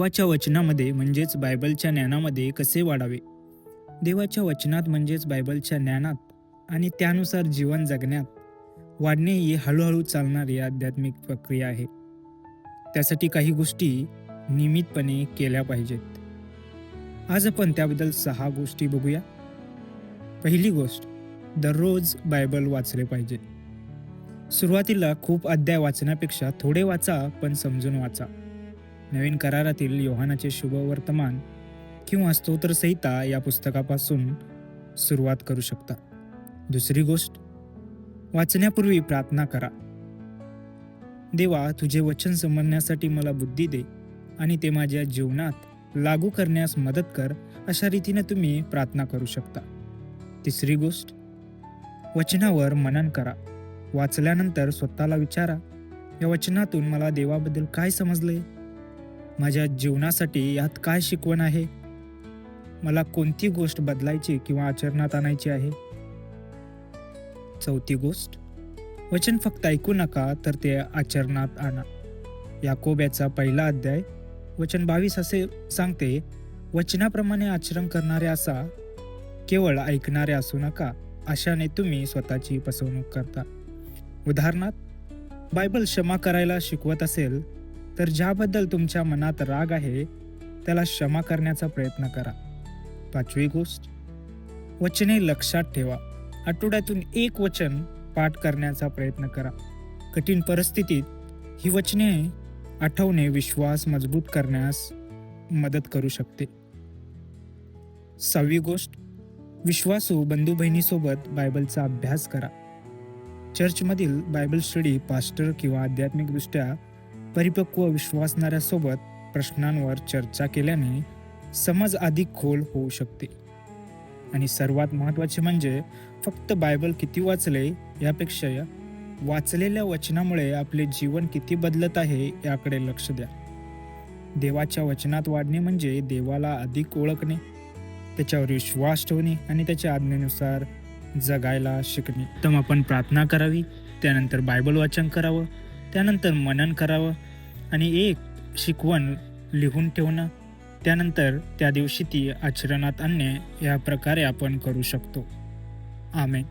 देवाच्या वचनामध्ये म्हणजेच बायबलच्या ज्ञानामध्ये कसे वाढावे? देवाच्या वचनात म्हणजेच बायबलच्या ज्ञानात आणि त्यानुसार जीवन जगण्यात वाढणे ही हळूहळू चालणारी आध्यात्मिक प्रक्रिया आहे. त्यासाठी काही गोष्टी नियमितपणे केल्या पाहिजेत. आज आपण त्याबद्दल 6 गोष्टी बघूया. पहिली गोष्ट, दररोज बायबल वाचले पाहिजे. सुरुवातीला खूप अध्याय वाचण्यापेक्षा थोडे वाचा, पण समजून वाचा. नवीन करारातील योहानाचे शुभवर्तमान किंवा स्तोत्रसंहिता या पुस्तकापासून सुरुवात करू शकता. दुसरी गोष्ट, वाचण्यापूर्वी प्रार्थना करा. देवा, तुझे वचन समजण्यासाठी मला बुद्धी दे आणि ते माझ्या जीवनात लागू करण्यास मदत कर, अशा रीतीने तुम्ही प्रार्थना करू शकता. तिसरी गोष्ट, वचनावर मनन करा. वाचल्यानंतर स्वतःला विचारा, या वचनातून मला देवाबद्दल काय समजले? माझ्या जीवनासाठी यात काय शिकवण आहे? मला कोणती गोष्ट बदलायची किंवा आचरणात आणायची आहे? चौथी गोष्ट, वचन फक्त ऐकू नका, तर ते आचरणात आणा. याकोब याचा 1 अध्याय वचन 22 असे सांगते, वचनाप्रमाणे आचरण करणारे असा, केवळ ऐकणारे असू नका. अशाने तुम्ही स्वतःची फसवणूक करता. उदाहरणार्थ, बायबल क्षमा करायला शिकवत असेल तर ज्याबद्दल तुमच्या मनात राग आहे त्याला क्षमा करण्याचा प्रयत्न करा. 5वी गोष्ट, वचने लक्षात ठेवा. आठवड्यातून 1 वचन पाठ करण्याचा प्रयत्न करा. कठीण परिस्थितीत ही वचने आठवणे विश्वास मजबूत करण्यास मदत करू शकते. 6वी गोष्ट, विश्वासू बंधू बहिणीसोबत बायबलचा अभ्यास करा. चर्चमधील बायबल स्टडी पास्टर किंवा आध्यात्मिकदृष्ट्या परिपक्व विश्वासणाऱ्यासोबत प्रश्नांवर चर्चा केल्याने समज अधिक खोल होऊ शकते. आणि सर्वात महत्त्वाचे म्हणजे फक्त बायबल किती वाचले यापेक्षा वाचलेल्या वचनामुळे आपले जीवन किती बदलत आहे याकडे लक्ष द्या. देवाच्या वचनात वाढणे म्हणजे देवाला अधिक ओळखणे, त्याच्यावर विश्वास ठेवणे आणि त्याच्या आज्ञेनुसार जगायला शिकणे. तर आपण प्रार्थना करावी, त्यानंतर बायबल वाचन करावं, त्यानंतर मनन करावं आणि एक शिकवण लिहून ठेवणं, त्यानंतर त्या दिवशी ती आचरणात आणणे, या प्रकारे आपण करू शकतो. आमेन.